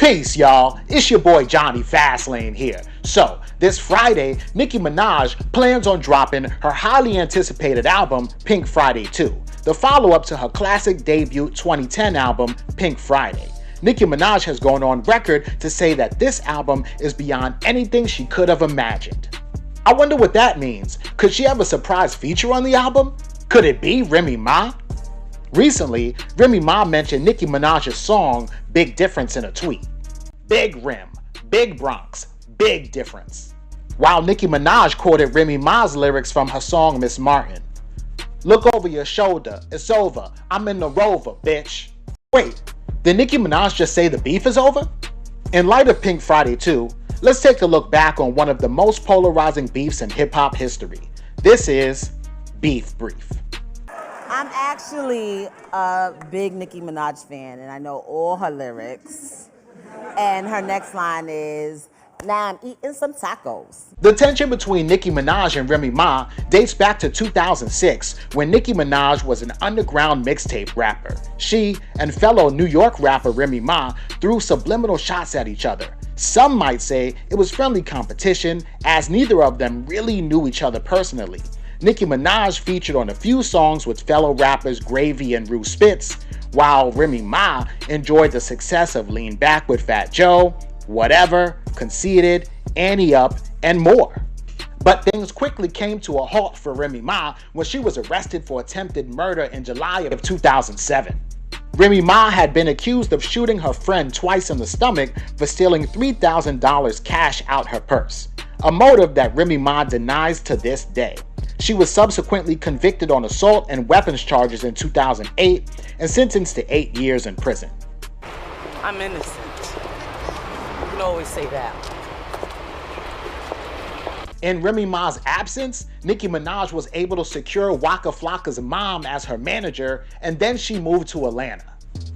Peace, y'all. It's your boy Jonny Fastlane here. So, this Friday, Nicki Minaj plans on dropping her highly anticipated album, Pink Friday 2, the follow-up to her classic debut 2010 album, Pink Friday. Nicki Minaj has gone on record to say that this album is beyond anything she could have imagined. I wonder what that means. Could she have a surprise feature on the album? Could it be Remy Ma? Recently, Remy Ma mentioned Nicki Minaj's song, Big Difference, in a tweet. Big Rim, Big Bronx, Big Difference. While Nicki Minaj quoted Remy Ma's lyrics from her song Miss Martin. Look over your shoulder, it's over, I'm in the Rover, bitch. Wait, did Nicki Minaj just say the beef is over? In light of Pink Friday 2, let's take a look back on one of the most polarizing beefs in hip-hop history. This is Beef Brief. I'm actually a big Nicki Minaj fan, and I know all her lyrics. And her next line is, now I'm eating some tacos. The tension between Nicki Minaj and Remy Ma dates back to 2006 when Nicki Minaj was an underground mixtape rapper. She and fellow New York rapper Remy Ma threw subliminal shots at each other. Some might say it was friendly competition, as neither of them really knew each other personally. Nicki Minaj featured on a few songs with fellow rappers Gravy and Rue Spitz, while Remy Ma enjoyed the success of Lean Back with Fat Joe, Whatever, Conceited, Annie Up, and more. But things quickly came to a halt for Remy Ma when she was arrested for attempted murder in July of 2007. Remy Ma had been accused of shooting her friend twice in the stomach for stealing $3,000 cash out her purse, a motive that Remy Ma denies to this day. She was subsequently convicted on assault and weapons charges in 2008 and sentenced to 8 years in prison. I'm innocent. You can always say that. In Remy Ma's absence, Nicki Minaj was able to secure Waka Flocka's mom as her manager, and then she moved to Atlanta.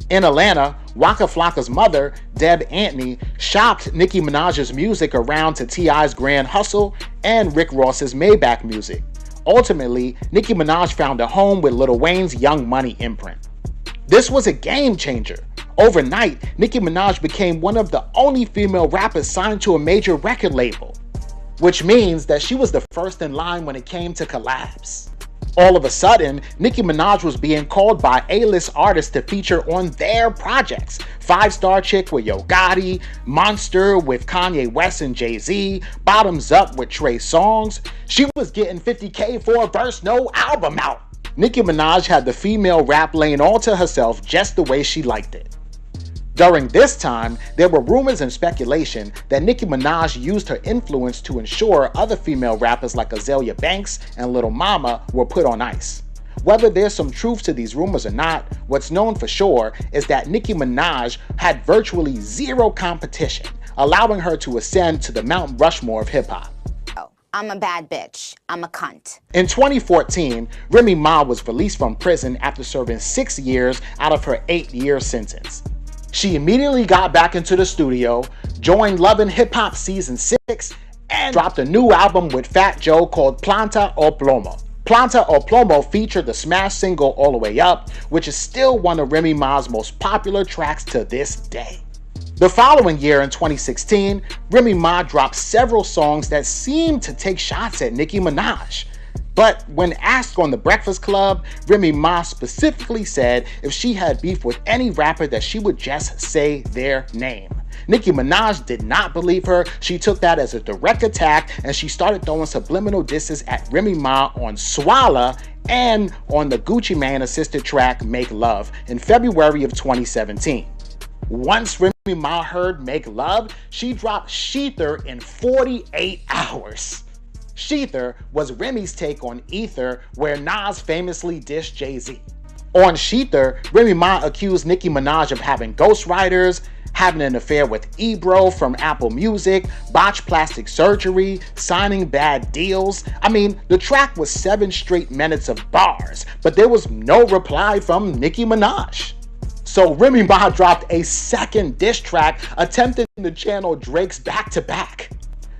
In Atlanta, Waka Flocka's mother, Deb Antony, shopped Nicki Minaj's music around to T.I.'s Grand Hustle and Rick Ross's Maybach music. Ultimately, Nicki Minaj found a home with Lil Wayne's Young Money imprint. This was a game changer. Overnight, Nicki Minaj became one of the only female rappers signed to a major record label, which means that she was the first in line when it came to collabs. All of a sudden, Nicki Minaj was being called by A-list artists to feature on their projects. 5-Star Chick with Yo Gotti, Monster with Kanye West and Jay-Z, Bottoms Up with Trey Songz. She was getting $50K for a verse, no album out. Nicki Minaj had the female rap lane all to herself just the way she liked it. During this time, there were rumors and speculation that Nicki Minaj used her influence to ensure other female rappers like Azealia Banks and Lil Mama were put on ice. Whether there's some truth to these rumors or not, what's known for sure is that Nicki Minaj had virtually zero competition, allowing her to ascend to the Mount Rushmore of hip-hop. I'm a bad bitch. I'm a cunt. In 2014, Remy Ma was released from prison after serving 6 years out of her 8-year sentence. She immediately got back into the studio, joined Love and Hip Hop Season 6, and dropped a new album with Fat Joe called Planta o Plomo. Planta o Plomo featured the smash single All the Way Up, which is still one of Remy Ma's most popular tracks to this day. The following year, in 2016, Remy Ma dropped several songs that seemed to take shots at Nicki Minaj. But when asked on The Breakfast Club, Remy Ma specifically said if she had beef with any rapper that she would just say their name. Nicki Minaj did not believe her. She took that as a direct attack, and she started throwing subliminal disses at Remy Ma on Swalla and on the Gucci Mane assisted track Make Love in February of 2017. Once Remy Ma heard Make Love, she dropped Sheether in 48 hours. Sheether was Remy's take on Ether, where Nas famously dissed Jay-Z. On Sheether, Remy Ma accused Nicki Minaj of having ghostwriters, having an affair with Ebro from Apple Music, botched plastic surgery, signing bad deals. I mean, the track was 7 straight minutes of bars, but there was no reply from Nicki Minaj. So Remy Ma dropped a second diss track attempting to channel Drake's back-to-back.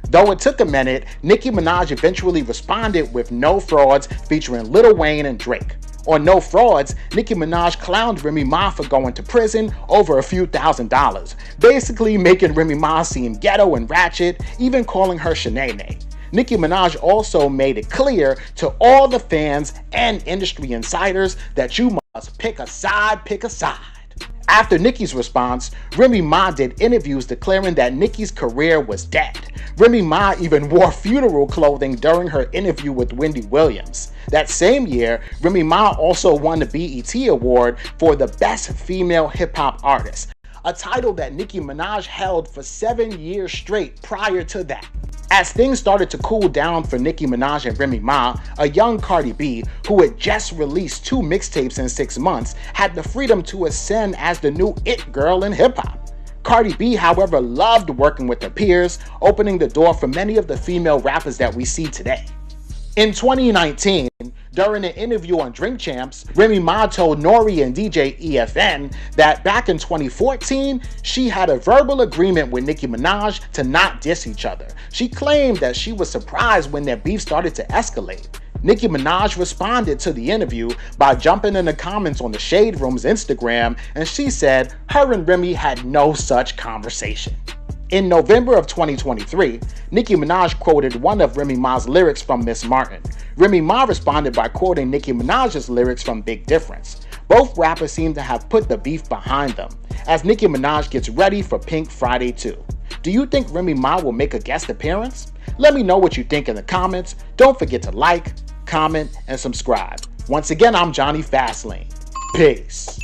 Though it took a minute, Nicki Minaj eventually responded with No Frauds featuring Lil Wayne and Drake. On No Frauds, Nicki Minaj clowned Remy Ma for going to prison over a few $1,000s, basically making Remy Ma seem ghetto and ratchet, even calling her Shanae. Nicki Minaj also made it clear to all the fans and industry insiders that you must pick a side, After Nicki's response, Remy Ma did interviews declaring that Nicki's career was dead. Remy Ma even wore funeral clothing during her interview with Wendy Williams. That same year, Remy Ma also won the BET Award for the Best Female Hip Hop Artist, a title that Nicki Minaj held for 7 years straight prior to that. As things started to cool down for Nicki Minaj and Remy Ma, a young Cardi B, who had just released 2 mixtapes in 6 months, had the freedom to ascend as the new it girl in hip-hop. Cardi B, however, loved working with her peers, opening the door for many of the female rappers that we see today. In 2019, during an interview on Drink Champs, Remy Ma told Nori and DJ EFN that back in 2014, she had a verbal agreement with Nicki Minaj to not diss each other. She claimed that she was surprised when their beef started to escalate. Nicki Minaj responded to the interview by jumping in the comments on the Shade Room's Instagram, and she said her and Remy had no such conversation. In November of 2023, Nicki Minaj quoted one of Remy Ma's lyrics from Miss Martin. Remy Ma responded by quoting Nicki Minaj's lyrics from Big Difference. Both rappers seem to have put the beef behind them, as Nicki Minaj gets ready for Pink Friday 2. Do you think Remy Ma will make a guest appearance? Let me know what you think in the comments. Don't forget to like, comment, and subscribe. Once again, I'm Jonny Fastlane. Peace.